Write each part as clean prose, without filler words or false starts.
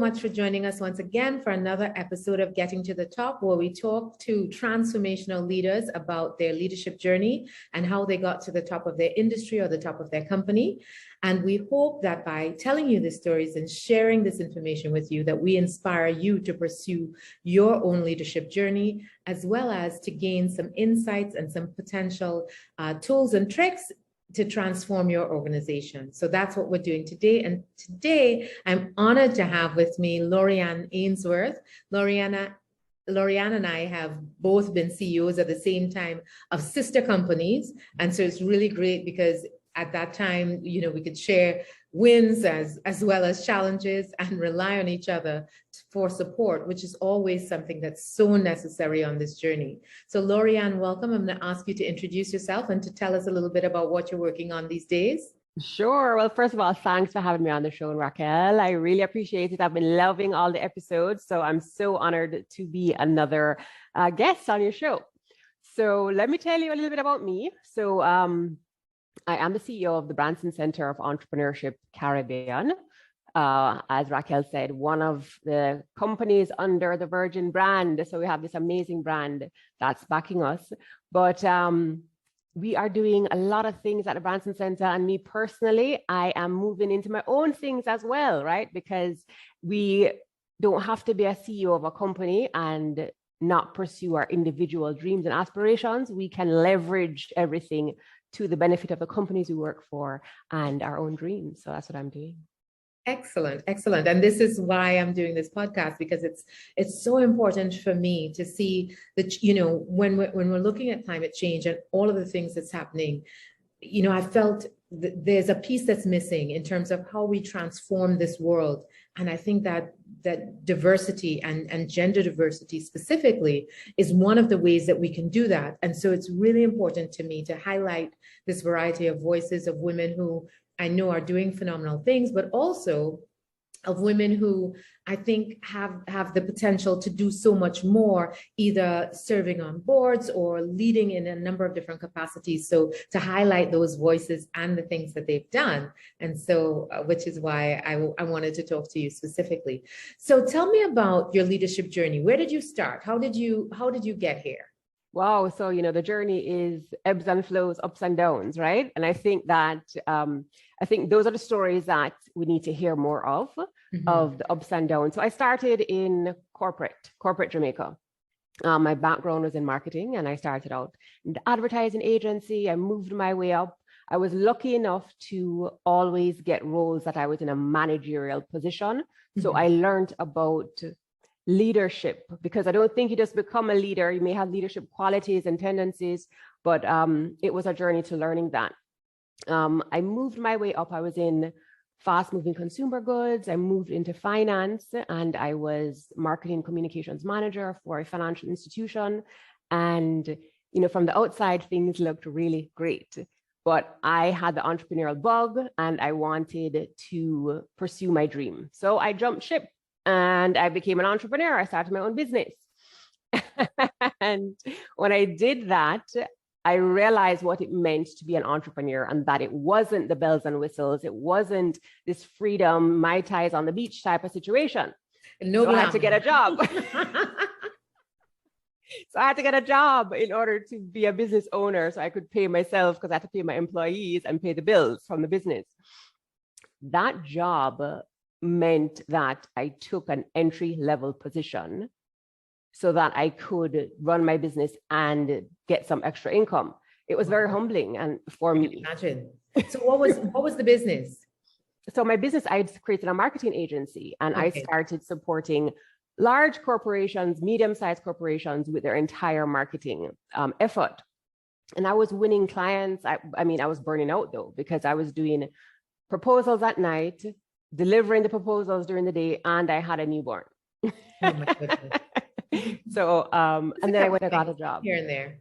much for joining us once again for another episode of Getting to the Top, where we talk to transformational leaders about their leadership journey and how they got to the top of their industry or the top of their company. And we hope that by telling you these stories and sharing this information with you, that we inspire you to pursue your own leadership journey, as well as to gain some insights and some potential tools and tricks to transform your organization. So that's what we're doing today. And today I'm honored to have with me Lauri-Ann Ainsworth. Lauri-Ann and I have both been CEOs at the same time of sister companies. And so it's really great because at that time, you know, we could share wins as well as challenges and rely on each other for support, which is always something that's so necessary on this journey. So Lauri-Ann, welcome. I'm going to ask you to introduce yourself and to tell us a little bit about what you're working on these days. Sure. Well, first of all, thanks for having me on the show, Racquel. I really appreciate it. I've been loving all the episodes, so I'm so honored to be another guest on your show. So let me tell you a little bit about me. So I am the CEO of the Branson Center of Entrepreneurship Caribbean. As Racquel said, one of the companies under the Virgin brand. So we have this amazing brand that's backing us. But we are doing a lot of things at the Branson Center. And me personally, I am moving into my own things as well, right? Because we don't have to be a CEO of a company and not pursue our individual dreams and aspirations. We can leverage everything to the benefit of the companies we work for and our own dreams. So that's what I'm doing. Excellent, excellent. And this is why I'm doing this podcast, because it's so important for me to see that, you know, when we're looking at climate change and all of the things that's happening, you know, I felt there's a piece that's missing in terms of how we transform this world. And I think that diversity and gender diversity specifically is one of the ways that we can do that. And so it's really important to me to highlight this variety of voices of women who I know are doing phenomenal things, but also of women who I think have the potential to do so much more, either serving on boards or leading in a number of different capacities. So to highlight those voices and the things that they've done. And so, which is why I wanted to talk to you specifically. So tell me about your leadership journey. Where did you start? How did you get here? Wow. So, you know, the journey is ebbs and flows, ups and downs, right? And I think that, I think those are the stories that we need to hear more of the ups and downs. So I started in corporate Jamaica. My background was in marketing and I started out in the advertising agency. I moved my way up. I was lucky enough to always get roles that I was in a managerial position. So I learned about leadership, because I don't think you just become a leader. You may have leadership qualities and tendencies, but it was a journey to learning that. I moved my way up. I was in fast moving consumer goods. I moved into finance and I was marketing communications manager for a financial institution. And, you know, from the outside, things looked really great, but I had the entrepreneurial bug and I wanted to pursue my dream. So I jumped ship. And I became an entrepreneur. I started my own business. And when I did that, I realized what it meant to be an entrepreneur and that it wasn't the bells and whistles. It wasn't this freedom, Mai Tais on the beach type of situation. No, so I had to get a job. So I had to get a job in order to be a business owner so I could pay myself, because I had to pay my employees and pay the bills from the business. That job meant that I took an entry-level position so that I could run my business and get some extra income. It was very humbling and for me. Imagine. So what was the business? So my business, I created a marketing agency and I started supporting large corporations, medium-sized corporations with their entire marketing effort. And I was winning clients. I mean, I was burning out though, because I was doing proposals at night, delivering the proposals during the day, and I had a newborn. Oh my goodness. So, and then I went and got a job here and there.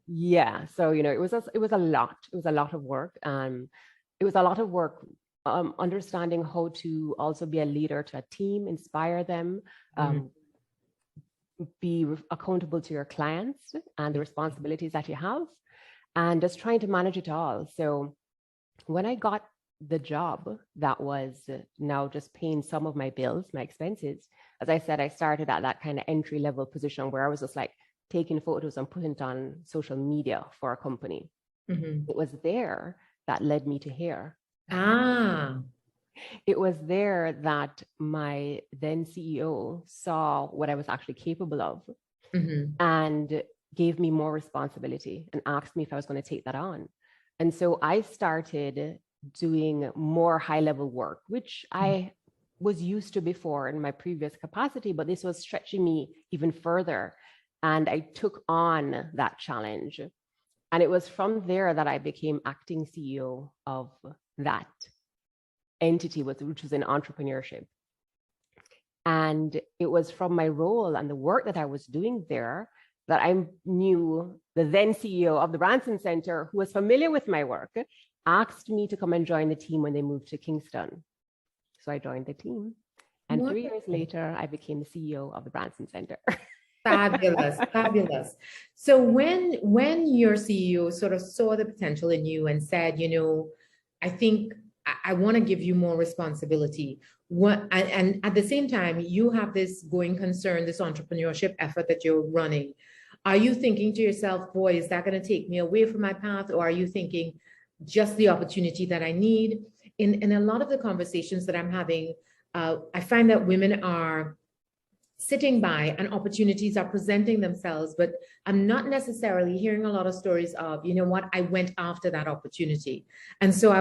Yeah. So, you know, it was a lot of work. It was a lot of work understanding how to also be a leader to a team, inspire them, be accountable to your clients and the responsibilities that you have, and just trying to manage it all. So when I got the job that was now just paying some of my bills, my expenses. As I said, I started at that kind of entry level position where I was just like taking photos and putting it on social media for a company. It was there that led me to here. It was there that my then CEO saw what I was actually capable of and gave me more responsibility and asked me if I was going to take that on. And so I started doing more high-level work, which I was used to before in my previous capacity, but this was stretching me even further. And I took on that challenge. And it was from there that I became acting CEO of that entity, which was in entrepreneurship. And it was from my role and the work that I was doing there that I knew the then CEO of the Branson Center, who was familiar with my work, asked me to come and join the team when they moved to Kingston. So I joined the team. And 3 years later, I became the CEO of the Branson Center. Fabulous, fabulous. So when your CEO sort of saw the potential in you and said, you know, I think I want to give you more responsibility. And at the same time, you have this going concern, this entrepreneurship effort that you're running. Are you thinking to yourself, boy, is that going to take me away from my path? Or are you thinking just the opportunity that I need? In a lot of the conversations that I'm having, I find that women are sitting by and opportunities are presenting themselves, but I'm not necessarily hearing a lot of stories of, you know what, I went after that opportunity. And so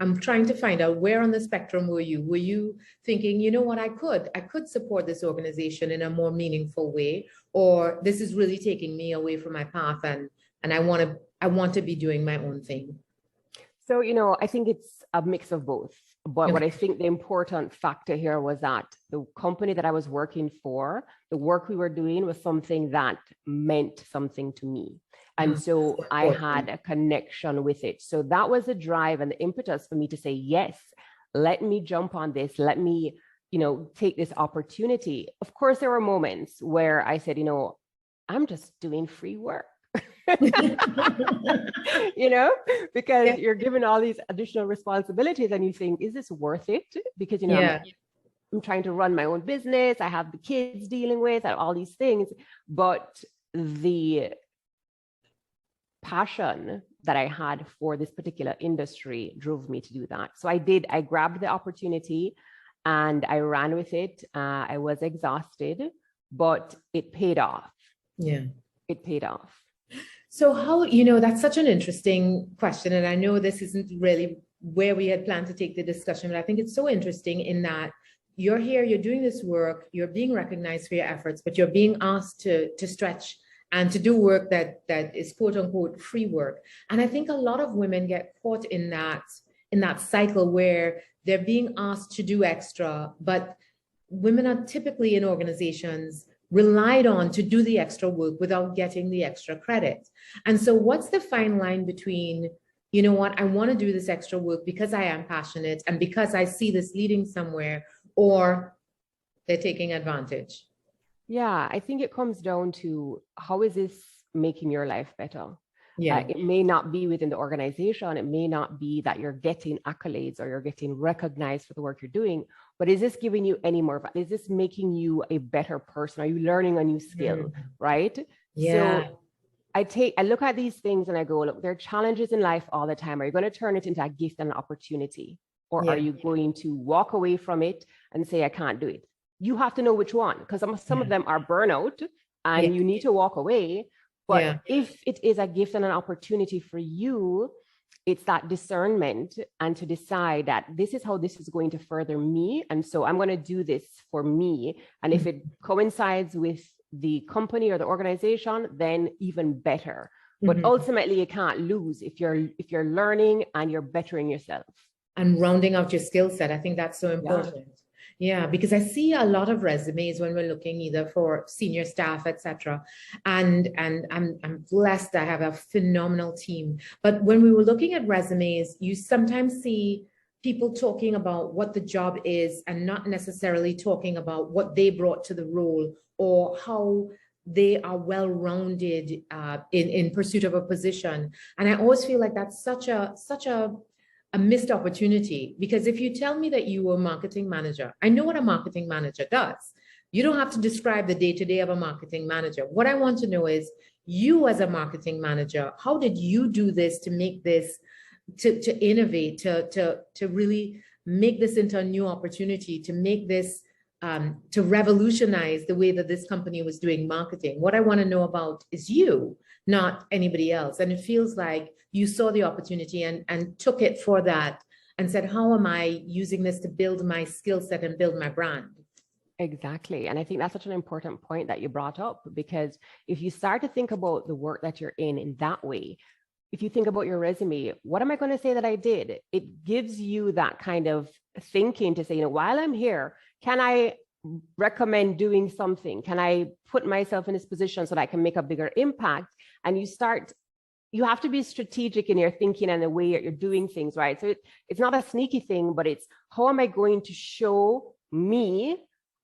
I'm trying to find out, where on the spectrum were you? Were you thinking, you know what, I could support this organization in a more meaningful way, or this is really taking me away from my path and I want to be doing my own thing? So, you know, I think it's a mix of both. But what I think the important factor here was that the company that I was working for, the work we were doing was something that meant something to me. And so I had a connection with it. So that was the drive and the impetus for me to say, yes, let me jump on this. Let me, you know, take this opportunity. Of course, there were moments where I said, you know, I'm just doing free work. You know, because you're given all these additional responsibilities and you think, is this worth it? Because, you know, I'm trying to run my own business. I have the kids dealing with all these things, but the passion that I had for this particular industry drove me to do that. So I grabbed the opportunity and I ran with it. I was exhausted, but it paid off. Yeah. It paid off. So how, you know, that's such an interesting question. And I know this isn't really where we had planned to take the discussion, but I think it's so interesting in that you're here, you're doing this work, you're being recognized for your efforts, but you're being asked to stretch and to do work that is quote unquote free work. And I think a lot of women get caught in that cycle where they're being asked to do extra, but women are typically in organizations relied on to do the extra work without getting the extra credit. And so what's the fine line between, you know what, I want to do this extra work because I am passionate and because I see this leading somewhere, or they're taking advantage? Yeah, I think it comes down to, how is this making your life better? Yeah. It may not be within the organization. It may not be that you're getting accolades or you're getting recognized for the work you're doing, but is this giving you any more? Is this making you a better person? Are you learning a new skill? Right? Yeah. So I look at these things and I go, look, there are challenges in life all the time. Are you going to turn it into a gift and an opportunity? Or are you going to walk away from it and say, I can't do it? You have to know which one, because some of them are burnout and you need to walk away. But if it is a gift and an opportunity for you, it's that discernment and to decide that this is how this is going to further me. And so I'm going to do this for me. And if it coincides with the company or the organization, then even better. But ultimately, you can't lose if you're learning and you're bettering yourself. And rounding out your skill set. I think that's so important. Yeah, because I see a lot of resumes when we're looking either for senior staff, etc. And I'm blessed. I have a phenomenal team. But when we were looking at resumes, you sometimes see people talking about what the job is and not necessarily talking about what they brought to the role or how they are well-rounded in pursuit of a position. And I always feel like that's such a a missed opportunity. Because if you tell me that you were a marketing manager, I know what a marketing manager does. You don't have to describe the day-to-day of a marketing manager. What I want to know is, you as a marketing manager, how did you do this to make this, to innovate, to really make this into a new opportunity, to make this, to revolutionize the way that this company was doing marketing? What I want to know about is you, not anybody else. And it feels like you saw the opportunity and took it for that and said, how am I using this to build my skill set and build my brand? Exactly. And I think that's such an important point that you brought up, because if you start to think about the work that you're in that way, if you think about your resume, what am I going to say that I did? It gives you that kind of thinking to say, while I'm here, can I recommend doing something? Can I put myself in this position so that I can make a bigger impact? And you have to be strategic in your thinking and the way you're doing things, right? So it's not a sneaky thing, but it's, how am I going to show me,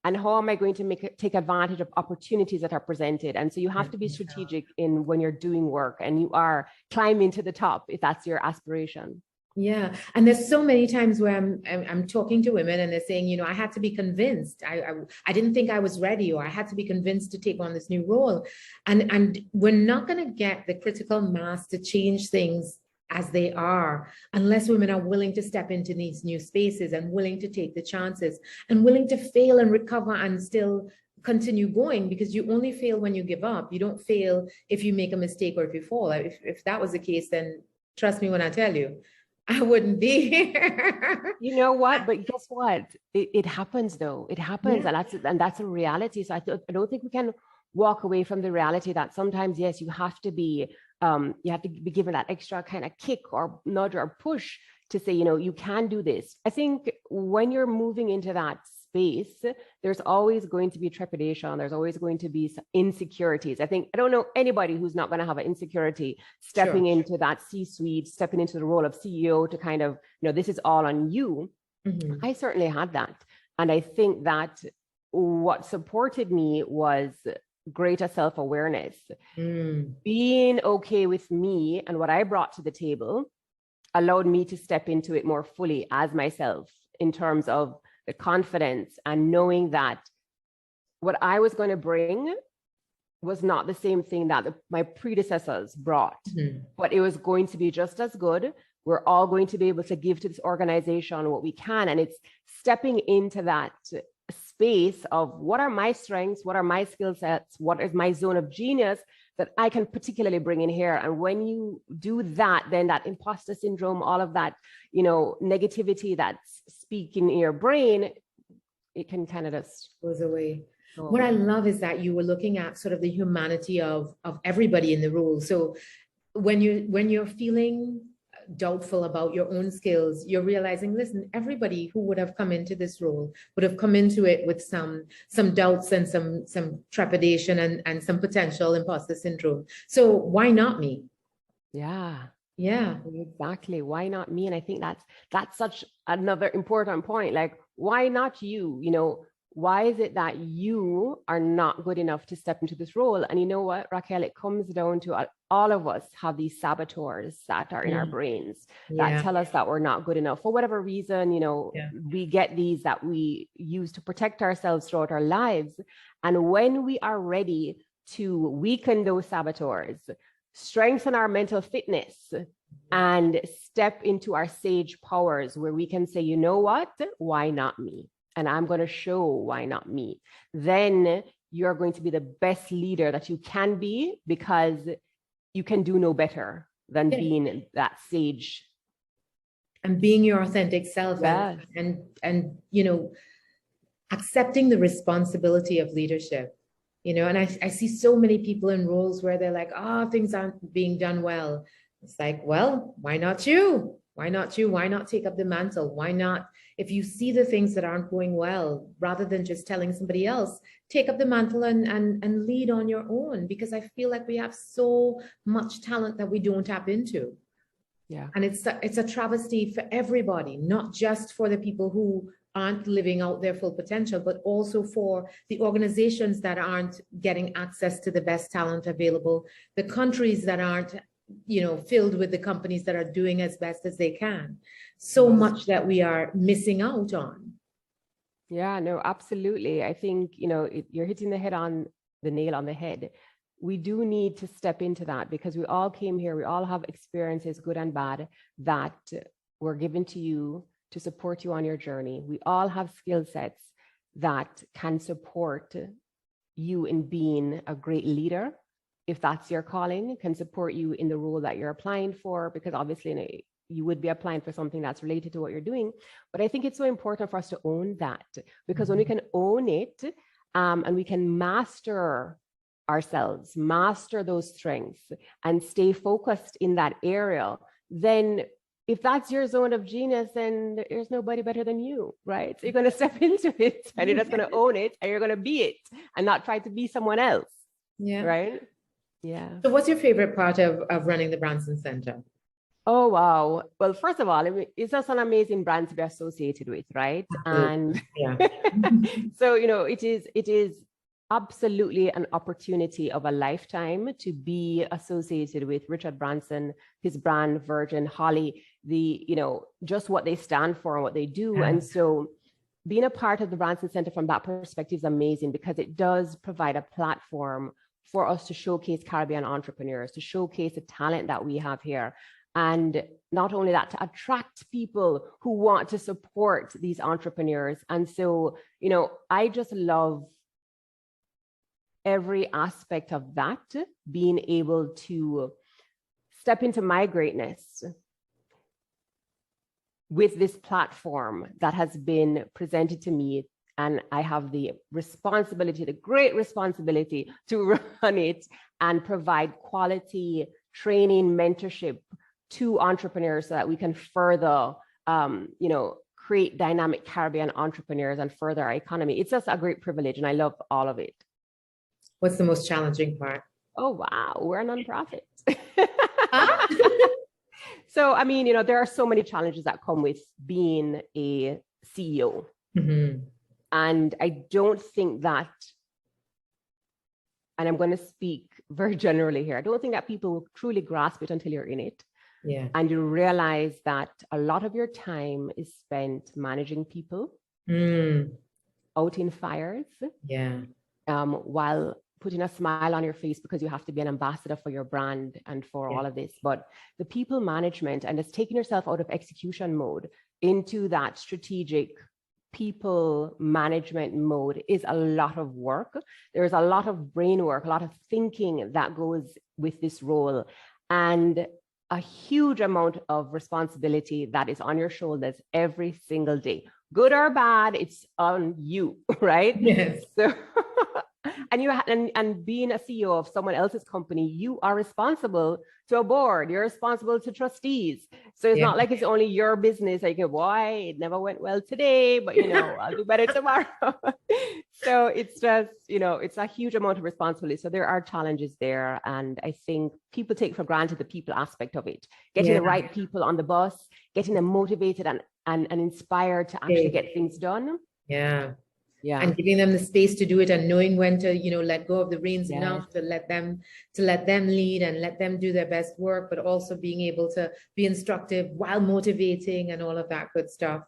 and how am I going to take advantage of opportunities that are presented? And so you have to be strategic in when you're doing work and you are climbing to the top, if that's your aspiration. Yeah. And there's so many times where I'm talking to women and they're saying, I had to be convinced. I didn't think I was ready, or I had to be convinced to take on this new role. And we're not going to get the critical mass to change things as they are, unless women are willing to step into these new spaces and willing to take the chances and willing to fail and recover and still continue going, because you only fail when you give up. You don't fail if you make a mistake or if you fall. If that was the case, then trust me when I tell you, I wouldn't be here. You know what? But guess what? It happens though. It happens, Yeah. and that's a reality. So I don't think we can walk away from the reality that sometimes, yes, you have to be given that extra kind of kick or nudge or push to say, you can do this. I think when you're moving into that space, there's always going to be trepidation. There's always going to be insecurities. I don't know anybody who's not going to have an insecurity stepping into that C-suite, stepping into the role of CEO to kind of, this is all on you. Mm-hmm. I certainly had that. And I think that what supported me was greater self-awareness, being okay with me and what I brought to the table allowed me to step into it more fully as myself, in terms of the confidence and knowing that what I was going to bring was not the same thing that my predecessors brought, but it was going to be just as good. We're all going to be able to give to this organization what we can. And it's stepping into that space of, what are my strengths, what are my skill sets, what is my zone of genius that I can particularly bring in here. And when you do that, then that imposter syndrome, all of that, negativity that's speaking in your brain, it can kind of just goes away. What I love is that you were looking at sort of the humanity of everybody in the role. So when you're feeling doubtful about your own skills, you're realizing, listen, everybody who would have come into this role would have come into it with some doubts and some trepidation and some potential imposter syndrome. So why not me? Yeah, exactly. Why not me? And I think that's such another important point. Like, why not you? Why is it that you are not good enough to step into this role? And you know what, Racquel, it comes down to all of us have these saboteurs that are in our brains that tell us that we're not good enough for whatever reason. We get these that we use to protect ourselves throughout our lives. And when we are ready to weaken those saboteurs, strengthen our mental fitness, and step into our sage powers, where we can say, you know what, why not me? And I'm going to show why not me. Then you're going to be the best leader that you can be, because you can do no better than being that sage. And being your authentic self, and accepting the responsibility of leadership. And I see so many people in roles where they're like, things aren't being done well. It's like, well, why not you? Why not you? Why not take up the mantle? Why not, if you see the things that aren't going well, rather than just telling somebody else, take up the mantle and lead on your own? Because I feel like we have so much talent that we don't tap into. Yeah. And it's a travesty for everybody, not just for the people who aren't living out their full potential, but also for the organizations that aren't getting access to the best talent available, the countries that aren't filled with the companies that are doing as best as they can. So much that we are missing out on. Yeah, no, absolutely. I think, you're hitting the nail on the head. We do need to step into that because we all came here. We all have experiences, good and bad, that were given to you to support you on your journey. We all have skill sets that can support you in being a great leader, if that's your calling, can support you in the role that you're applying for, because obviously you would be applying for something that's related to what you're doing. But I think it's so important for us to own that, because when we can own it and we can master ourselves, master those strengths and stay focused in that area, then if that's your zone of genius, then there's nobody better than you, right? So you're going to step into it and you're just going to own it and you're going to be it and not try to be someone else. Yeah. Right? Yeah. So what's your favorite part of running the Branson Center? Oh, wow. Well, first of all, it's just an amazing brand to be associated with, right? And yeah. So, it is absolutely an opportunity of a lifetime to be associated with Richard Branson, his brand, Virgin, Holly, just what they stand for and what they do. Yeah. And so being a part of the Branson Center from that perspective is amazing, because it does provide a platform for us to showcase Caribbean entrepreneurs, to showcase the talent that we have here. And not only that, to attract people who want to support these entrepreneurs. And so, I just love every aspect of that, being able to step into my greatness with this platform that has been presented to me. And I have the great responsibility to run it and provide quality training, mentorship to entrepreneurs so that we can further, create dynamic Caribbean entrepreneurs and further our economy. It's just a great privilege, and I love all of it. What's the most challenging part? Oh, wow. We're a nonprofit. So, there are so many challenges that come with being a CEO. Mm-hmm. And I don't think that, and I'm going to speak very generally here, I don't think that people will truly grasp it until you're in it. Yeah. And you realize that a lot of your time is spent managing people, out in fires. Yeah. While putting a smile on your face because you have to be an ambassador for your brand and for all of this. But the people management and it's taking yourself out of execution mode into that strategic people management mode is a lot of work. There's a lot of brain work, a lot of thinking that goes with this role, and a huge amount of responsibility that is on your shoulders every single day. Good or bad, it's on you, right? Yes. So, and being a CEO of someone else's company, you are responsible to a board, you're responsible to trustees. So it's not like it's only your business. Like, boy, it never went well today, but I'll do better tomorrow. So it's just, it's a huge amount of responsibility. So there are challenges there. And I think people take for granted the people aspect of it, getting the right people on the bus, getting them motivated and inspired to actually get things done. Yeah. Yeah. And giving them the space to do it and knowing when to, let go of the reins enough to let them lead and let them do their best work, but also being able to be instructive while motivating and all of that good stuff.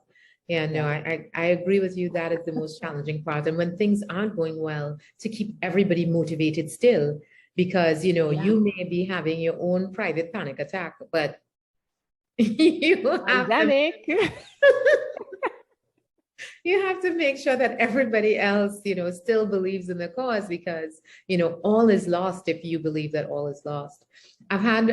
Yeah, no, I agree with you. That is the most challenging part. And when things aren't going well, to keep everybody motivated still, because, you may be having your own private panic attack, but you have pandemic. You have to make sure that everybody else, still believes in the cause, because, all is lost if you believe that all is lost. I've had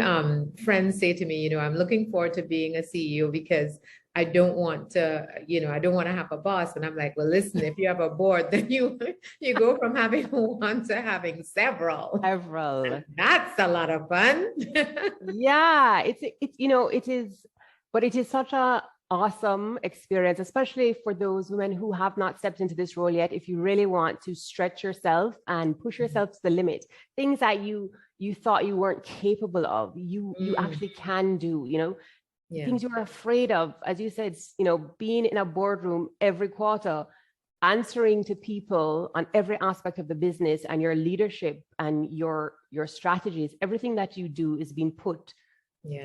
friends say to me, I'm looking forward to being a CEO because I don't want to, I don't want to have a boss. And I'm like, well, listen, if you have a board, then you go from having one to having several. That's a lot of fun. Yeah, it is, but it is such a awesome experience, especially for those women who have not stepped into this role yet. If you really want to stretch yourself and push yourself to the limit, things that you thought you weren't capable of, you actually can do, things you were afraid of, as you said, being in a boardroom every quarter, answering to people on every aspect of the business, and your leadership and your strategies, everything that you do is being put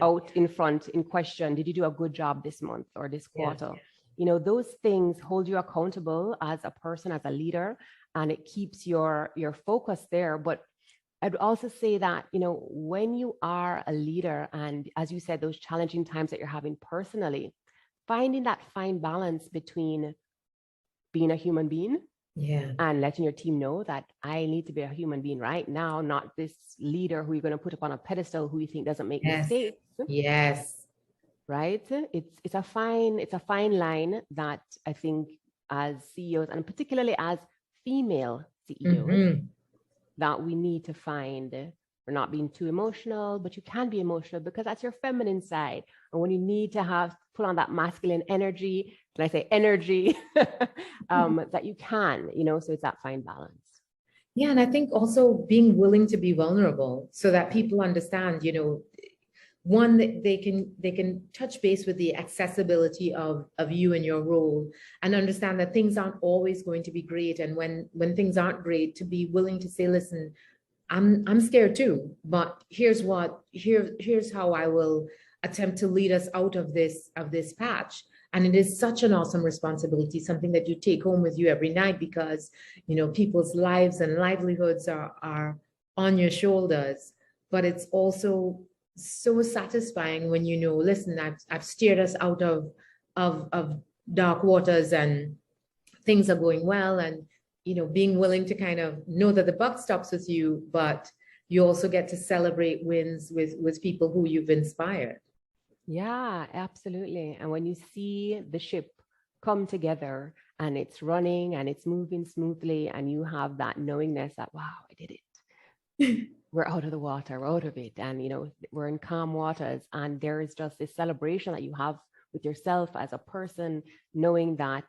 out in front in question. Did you do a good job this month or this quarter? You know, those things hold you accountable as a person, as a leader, and it keeps your focus there. But I'd also say that, you know, when you are a leader and, as you said, those challenging times that you're having personally, finding that fine balance between being a human being and letting your team know that I need to be a human being right now, not this leader who you're going to put up on a pedestal who you think doesn't make mistakes. Right? It's a fine line that I think as CEOs, and particularly as female CEOs, that we need to find. We're not being too emotional, but you can be emotional because that's your feminine side. And when you need to pull on that masculine energy, can I say energy, that you can, you know, so it's that fine balance. Yeah, and I think also being willing to be vulnerable so that people understand, you know, one, that they can touch base with the accessibility of you and your role, and understand that things aren't always going to be great. And when things aren't great, to be willing to say, listen, I'm scared too, but here's how I will attempt to lead us out of this patch. And it is such an awesome responsibility, something that you take home with you every night, because, you know, people's lives and livelihoods are on your shoulders. But it's also so satisfying when you know, listen, I've steered us out of dark waters and things are going well, and, you know, being willing to kind of know that the buck stops with you, but you also get to celebrate wins with people who you've inspired. Yeah, absolutely. And when you see the ship come together and it's running and it's moving smoothly, and you have that knowingness that, wow, I did it. We're out of the water, we're out of it. And, you know, we're in calm waters, and there is just this celebration that you have with yourself as a person, knowing that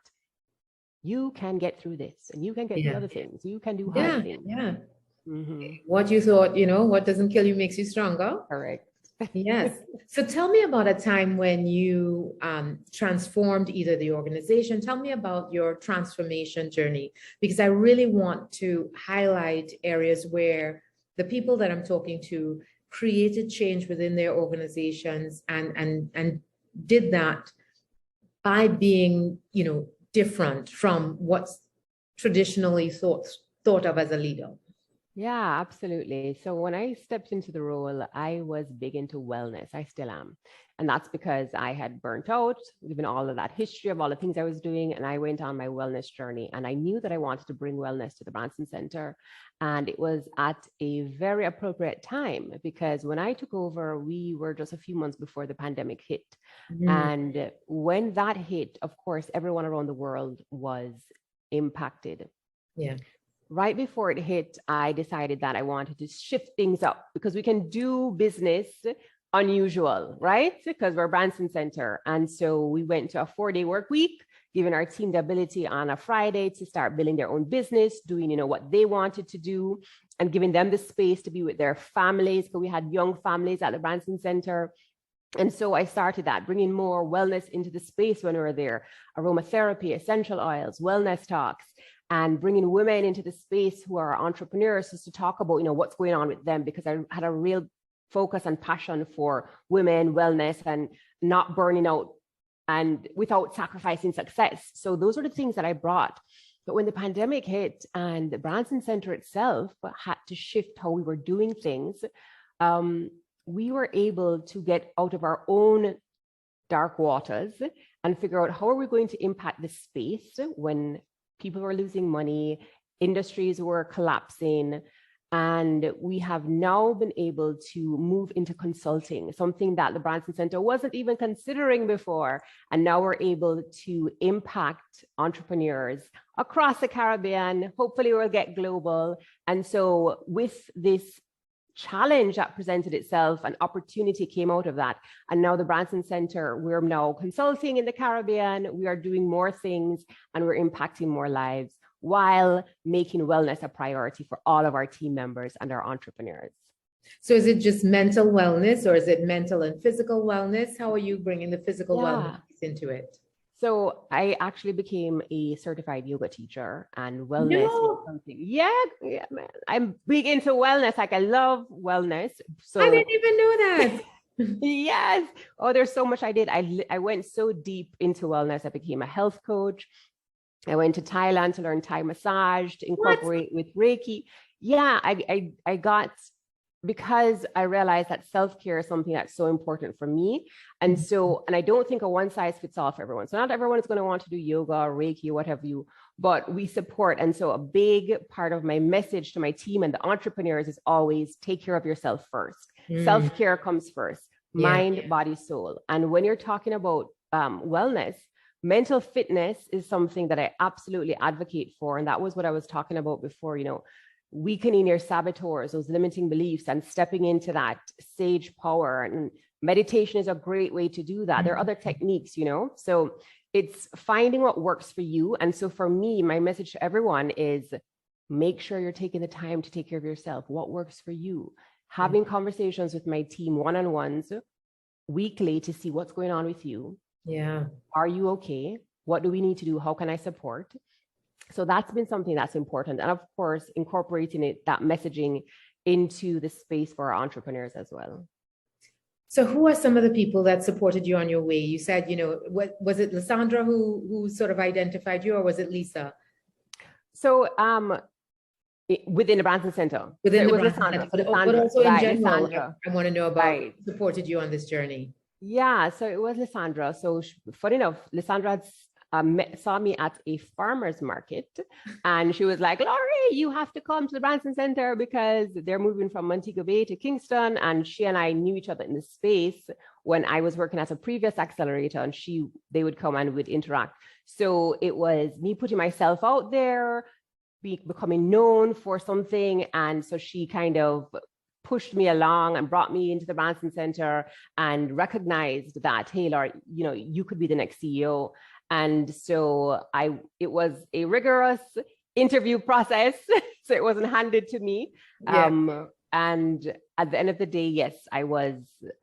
you can get through this and you can get through other things. You can do hard things. What you thought, you know, what doesn't kill you makes you stronger. Correct. Yes. So tell me about a time when you transformed either the organization. Tell me about your transformation journey, because I really want to highlight areas where the people that I'm talking to created change within their organizations and did that by being, you know, different from what's traditionally thought of as a leader. Yeah, absolutely. So when I stepped into the role, I was big into wellness. I still am. And that's because I had burnt out, given all of that history of all the things I was doing. And I went on my wellness journey, and I knew that I wanted to bring wellness to the Branson Center. And it was at a very appropriate time, because when I took over, we were just a few months before the pandemic hit. And when that hit, of course, everyone around the world was impacted. Right before it hit, I decided that I wanted to shift things up, because we can do business unusual, right? Because we're Branson Center. And so we went to a 4-day work week, giving our team the ability on a Friday to start building their own business, doing, you know, what they wanted to do, and giving them the space to be with their families, because we had young families at the Branson Center. And so I started that, bringing more wellness into the space when we were there, aromatherapy, essential oils, wellness talks, and bringing women into the space who are entrepreneurs, just to talk about, you know, what's going on with them, because I had a real focus and passion for women, wellness, and not burning out and without sacrificing success. So those are the things that I brought. But when the pandemic hit and the Branson Center itself had to shift how we were doing things, we were able to get out of our own dark waters and figure out how are we going to impact the space when people were losing money, industries were collapsing. And we have now been able to move into consulting, something that the Branson Center wasn't even considering before. And now we're able to impact entrepreneurs across the Caribbean. Hopefully we'll get global. And so with this challenge that presented itself, an opportunity came out of that. And now the Branson Center, we're now consulting in the Caribbean. We are doing more things and we're impacting more lives, while making wellness a priority for all of our team members and our entrepreneurs. So is it just mental wellness, or is it mental and physical wellness? How are you bringing the physical wellness into it? So I actually became a certified yoga teacher, and wellness is something. Yeah, man. I'm big into wellness. Like, I love wellness. So I didn't even know that. Yes. Oh, there's so much I did. I went so deep into wellness. I became a health coach. I went to Thailand to learn Thai massage, to What? incorporate with Reiki. Yeah, I got, because I realized that self-care is something that's so important for me. And so, and I don't think a one size fits all for everyone. So not everyone is going to want to do yoga or Reiki or what have you, but we support. And so a big part of my message to my team and the entrepreneurs is always take care of yourself first. Self-care comes first, mind, body, soul. And when you're talking about wellness, mental fitness is something that I absolutely advocate for. And that was what I was talking about before, weakening your saboteurs, those limiting beliefs, and stepping into that sage power. And meditation is a great way to do that. There are other techniques, so it's finding what works for you. And so for me, my message to everyone is make sure you're taking the time to take care of yourself. What works for you? Having conversations with my team, one-on-ones, weekly, to see what's going on with you. Yeah. Are you okay? What do we need to do? How can I support? So that's been something that's important. And of course, incorporating that messaging into the space for our entrepreneurs as well. So who are some of the people that supported you on your way? You said, what was it, Lysandra who sort of identified you, or was it Lisa? So within the Branson Center. Within so the Branson Center, but also in general, I want to know about who supported you on this journey. Yeah, so it was Lysandra. So funny enough, Lysandra saw me at a farmer's market, and she was like, Laurie, you have to come to the Branson Center because they're moving from Montego Bay to Kingston. And she and I knew each other in the space when I was working at a previous accelerator, and they would come and would interact. So it was me putting myself out there, becoming known for something. And so she kind of pushed me along and brought me into the Branson Center and recognized that, hey, Laurie, you could be the next CEO. And so it was a rigorous interview process. So it wasn't handed to me. Yeah. And at the end of the day, yes, I was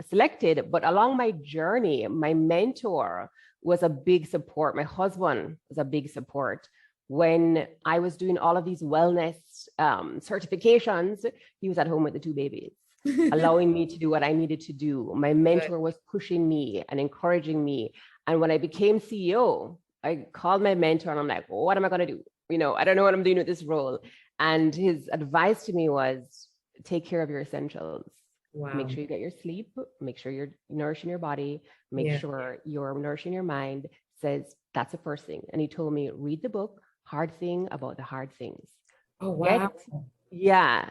selected. But along my journey, my mentor was a big support. My husband was a big support. When I was doing all of these wellness certifications, he was at home with the 2 babies, allowing me to do what I needed to do. My mentor was pushing me and encouraging me. And when I became CEO, I called my mentor and I'm like, what am I going to do? I don't know what I'm doing with this role. And his advice to me was take care of your essentials. Wow. Make sure you get your sleep, make sure you're nourishing your body, make sure you're nourishing your mind. Says that's the first thing. And he told me, read the book, Hard Thing About the Hard Things. Oh, wow. Yeah.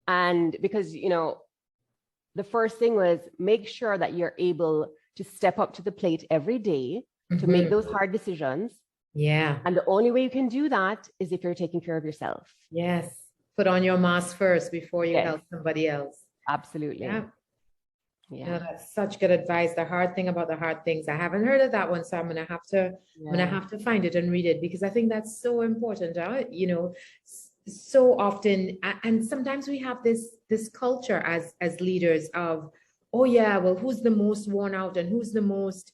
And because, the first thing was make sure that you're able to step up to the plate every day to make those hard decisions. Yeah. And the only way you can do that is if you're taking care of yourself. Yes. Put on your mask first before you help somebody else. Absolutely. Yeah. Yeah. No, that's such good advice. The hard thing about the hard things. I haven't heard of that one, so I'm gonna have to find it and read it, because I think that's so important. So often, and sometimes we have this culture as leaders of, oh yeah, well, who's the most worn out and who's the most,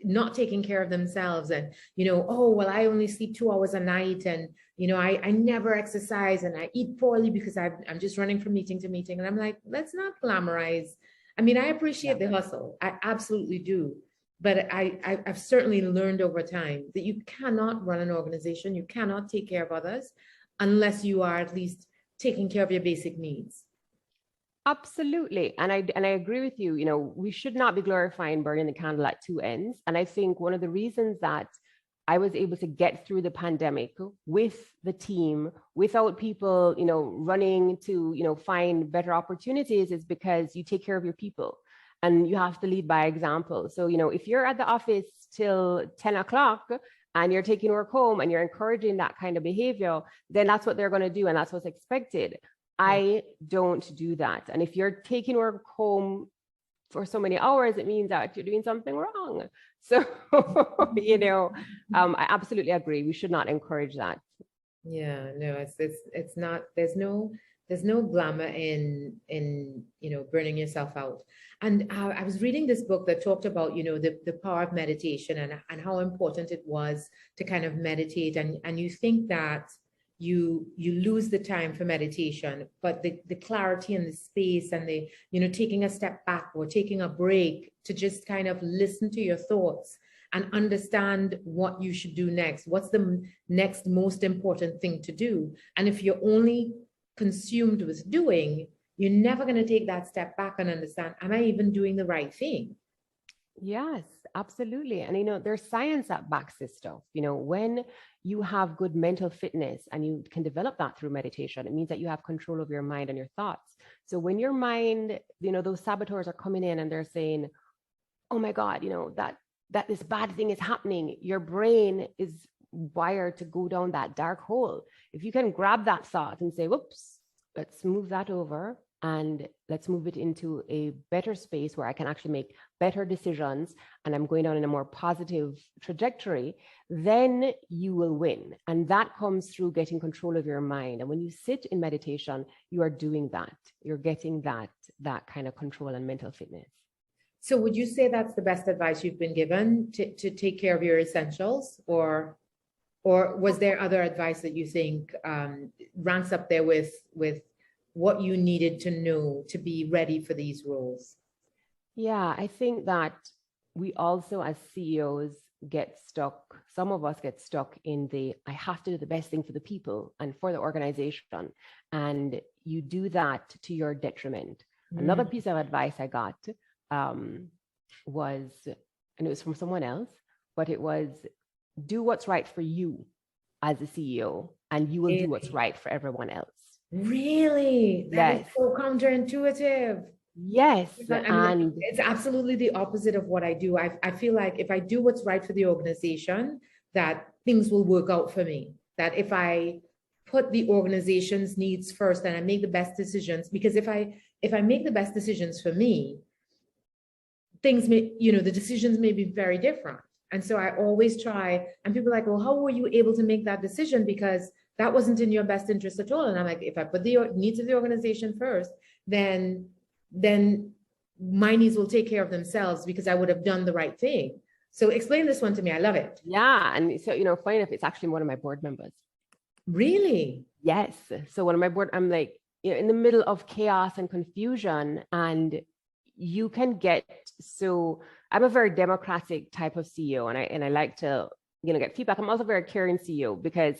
not taking care of themselves, and oh well, I only sleep 2 hours a night, and I never exercise, and I eat poorly because I'm just running from meeting to meeting. And I'm like, let's not glamorize. I mean, I appreciate the hustle, I absolutely do, but I've certainly learned over time that you cannot run an organization, you cannot take care of others unless you are at least taking care of your basic needs. Absolutely. And I agree with you. We should not be glorifying burning the candle at 2 ends. And I think one of the reasons that I was able to get through the pandemic with the team without people, running to, find better opportunities is because you take care of your people and you have to lead by example. So, if you're at the office till 10 o'clock and you're taking work home and you're encouraging that kind of behavior, then that's what they're going to do. And that's what's expected. I don't do that. And if you're taking work home for so many hours, it means that you're doing something wrong. So, I absolutely agree. We should not encourage that. Yeah, no, it's not, there's no glamour in burning yourself out. And I was reading this book that talked about, the power of meditation and how important it was to kind of meditate. And you think that, you lose the time for meditation, but the clarity and the space and the, taking a step back or taking a break to just kind of listen to your thoughts and understand what you should do next. What's the next most important thing to do? And if you're only consumed with doing, you're never going to take that step back and understand, am I even doing the right thing? Yes, absolutely. And there's science that backs this stuff. When you have good mental fitness and you can develop that through meditation, it means that you have control of your mind and your thoughts. So when your mind, those saboteurs are coming in and they're saying, oh my God, that this bad thing is happening, your brain is wired to go down that dark hole. If you can grab that thought and say, whoops, let's move that over and let's move it into a better space where I can actually make better decisions and I'm going down in a more positive trajectory, then you will win. And that comes through getting control of your mind. And when you sit in meditation, you are doing that. You're getting that kind of control and mental fitness. So would you say that's the best advice you've been given to take care of your essentials, or was there other advice that you think ranks up there with what you needed to know to be ready for these roles? Yeah, I think that we also as CEOs get stuck. Some of us get stuck in I have to do the best thing for the people and for the organization. And you do that to your detriment. Another piece of advice I got was, and it was from someone else, but it was, do what's right for you as a CEO and you will do what's right for everyone else. Really? That is so counterintuitive. Yes. And it's absolutely the opposite of what I do. I feel like if I do what's right for the organization, that things will work out for me. That if I put the organization's needs first and I make the best decisions, because if I make the best decisions for me, things may, the decisions may be very different. And so I always try, and people are like, well, how were you able to make that decision? Because that wasn't in your best interest at all. And I'm like, if I put the needs of the organization first, then my needs will take care of themselves because I would have done the right thing. So explain this one to me. I love it. Yeah. And so, funny enough, it's actually one of my board members. Really? Yes. So one of my board, I'm like, in the middle of chaos and confusion, and you can get, so I'm a very democratic type of CEO, and I like to, get feedback. I'm also a very caring CEO because,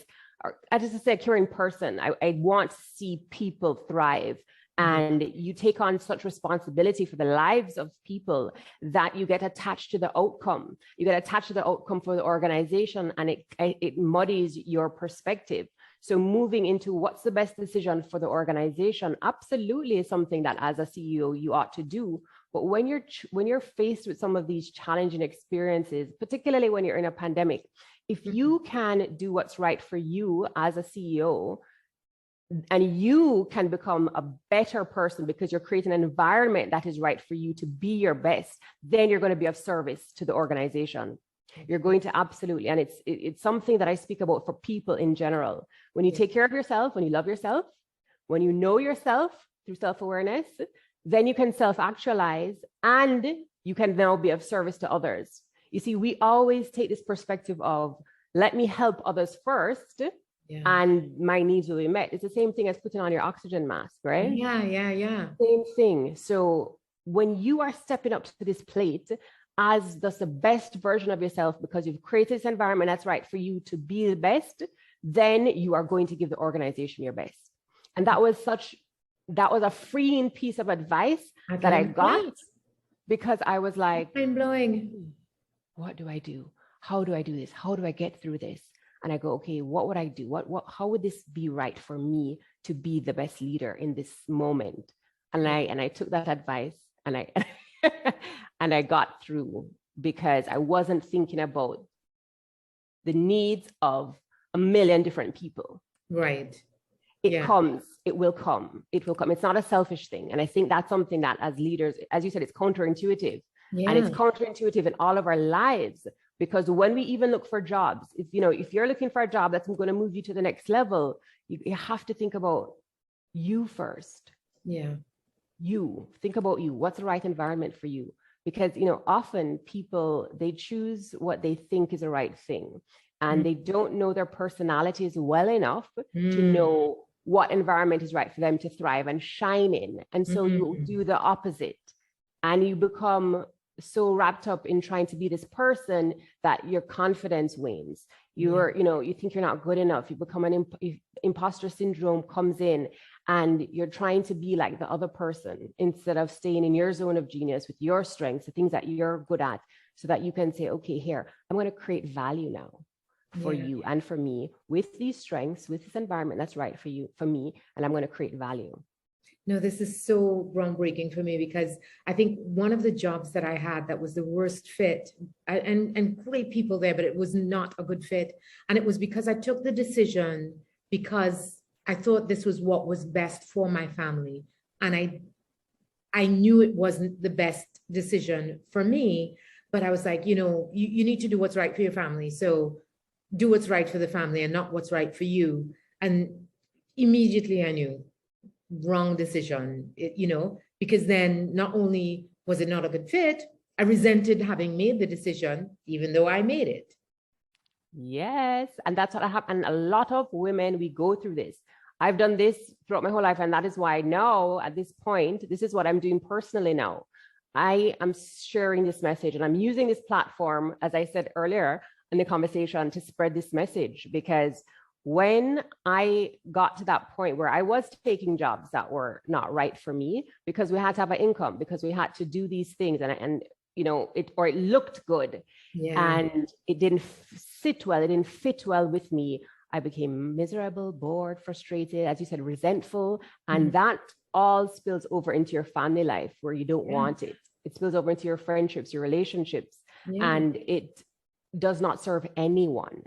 I just say a caring person. I want to see people thrive. And you take on such responsibility for the lives of people that you get attached to the outcome. You get attached to the outcome for the organization, and it muddies your perspective. So moving into what's the best decision for the organization absolutely is something that as a CEO you ought to do. But when you're faced with some of these challenging experiences, particularly when you're in a pandemic, if you can do what's right for you as a CEO, and you can become a better person because you're creating an environment that is right for you to be your best, then you're going to be of service to the organization. You're going to absolutely, and it's something that I speak about for people in general. When you take care of yourself, when you love yourself, when you know yourself through self-awareness, then you can self-actualize and you can now be of service to others. You see, we always take this perspective of, let me help others first. Yeah. And my needs will be met. It's the same thing as putting on your oxygen mask, right? Yeah. Same thing. So when you are stepping up to this plate as the best version of yourself, because you've created this environment that's right for you to be the best, then you are going to give the organization your best. And that was a freeing piece of advice that I got, because I was like, mind-blowing. What do I do? How do I do this? How do I get through this? And I go, okay, what would I do? How would this be right for me to be the best leader in this moment? And I took that advice and I and I got through, because I wasn't thinking about the needs of a million different people. Right. It will come. It's not a selfish thing. And I think that's something that as leaders, as you said, it's counterintuitive. Yeah. And it's counterintuitive in all of our lives. Because when we even look for jobs, if you're looking for a job that's going to move you to the next level, you have to think about you first. Yeah. You think about you. What's the right environment for you? Because, often people, they choose what they think is the right thing. and they don't know their personalities well enough to know what environment is right for them to thrive and shine in. And so you do the opposite, and you become so wrapped up in trying to be this person that your confidence wanes. You think you're not good enough. You become imposter syndrome comes in, and you're trying to be like the other person instead of staying in your zone of genius with your strengths, the things that you're good at, so that you can say, okay, here, I'm going to create value now for you and for me with these strengths, with this environment that's right for you, for me, and I'm going to create value. No, this is so groundbreaking for me, because I think one of the jobs that I had that was the worst fit, and great people there, but it was not a good fit. And it was because I took the decision because I thought this was what was best for my family. And I knew it wasn't the best decision for me, but I was like, you need to do what's right for your family. So do what's right for the family and not what's right for you. And immediately I knew, wrong decision, because then not only was it not a good fit, I resented having made the decision, even though I made it. Yes. And that's what happened. And a lot of women, we go through this. I've done this throughout my whole life. And that is why now at this point, this is what I'm doing personally now. I am sharing this message, and I'm using this platform, as I said earlier in the conversation, to spread this message, because when I got to that point where I was taking jobs that were not right for me, because we had to have an income, because we had to do these things, and it looked good, and it didn't sit well, it didn't fit well with me, I became miserable, bored, frustrated, as you said, resentful, and that all spills over into your family life where you don't want it. It spills over into your friendships, your relationships, and it does not serve anyone.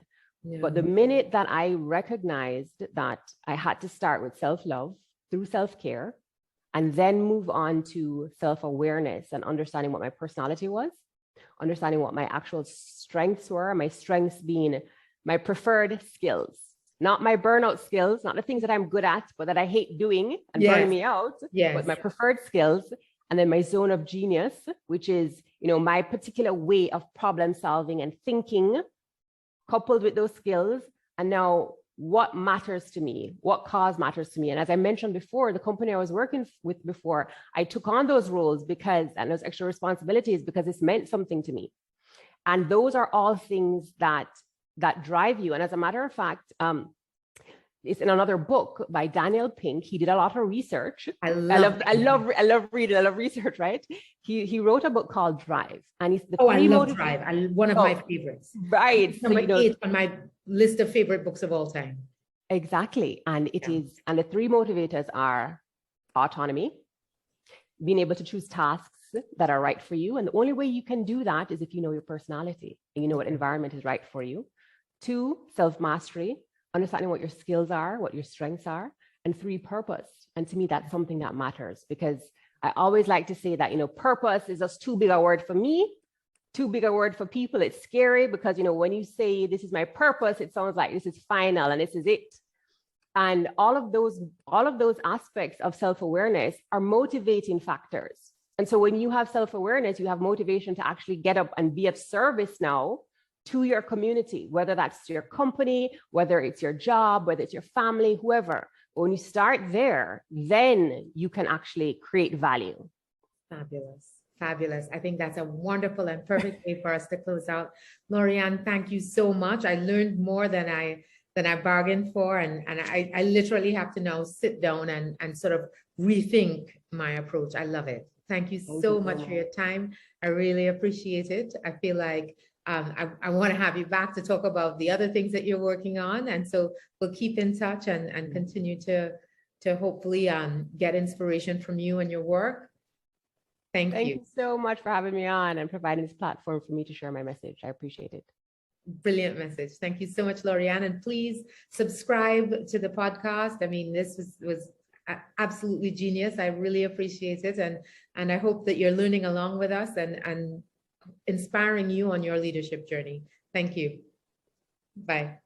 But the minute that I recognized that I had to start with self-love through self-care, and then move on to self-awareness and understanding what my personality was, understanding what my actual strengths were, my strengths being my preferred skills, not my burnout skills, not the things that I'm good at, but that I hate doing and burning me out, but my preferred skills. And then my zone of genius, which is, my particular way of problem solving and thinking, coupled with those skills. And now what matters to me, what cause matters to me. And as I mentioned before, the company I was working with before, I took on those roles and those extra responsibilities because this meant something to me. And those are all things that drive you. And as a matter of fact, it's in another book by Daniel Pink. He did a lot of research. I love reading. I love research, right? He wrote a book called Drive. And it's I love Drive. One of my favorites. Right. Number 8 on my list of favorite books of all time. Exactly. And it is, and the 3 motivators are autonomy, being able to choose tasks that are right for you. And the only way you can do that is if you know your personality and you know what environment is right for you. 2, self-mastery, understanding what your skills are, what your strengths are, and 3, purpose. And to me, that's something that matters, because I always like to say that, purpose is just too big a word for me, too big a word for people. It's scary because, when you say this is my purpose, it sounds like this is final and this is it. And all of those aspects of self-awareness are motivating factors. And so when you have self-awareness, you have motivation to actually get up and be of service now to your community, whether that's your company, whether it's your job, whether it's your family, whoever. When you start there, then you can actually create value. Fabulous. I think that's a wonderful and perfect way for us to close out. Lauri-Ann, thank you so much. I learned more than I bargained for, and I literally have to now sit down and sort of rethink my approach. I love it. Thank you so much for your time. I really appreciate it. I feel like I want to have you back to talk about the other things that you're working on. And so we'll keep in touch and continue to hopefully get inspiration from you and your work. Thank you. Thank you so much for having me on and providing this platform for me to share my message. I appreciate it. Brilliant message. Thank you so much, Lauri-Ann. And please subscribe to the podcast. I mean, this was absolutely genius. I really appreciate it. And I hope that you're learning along with us and inspiring you on your leadership journey. Thank you. Bye.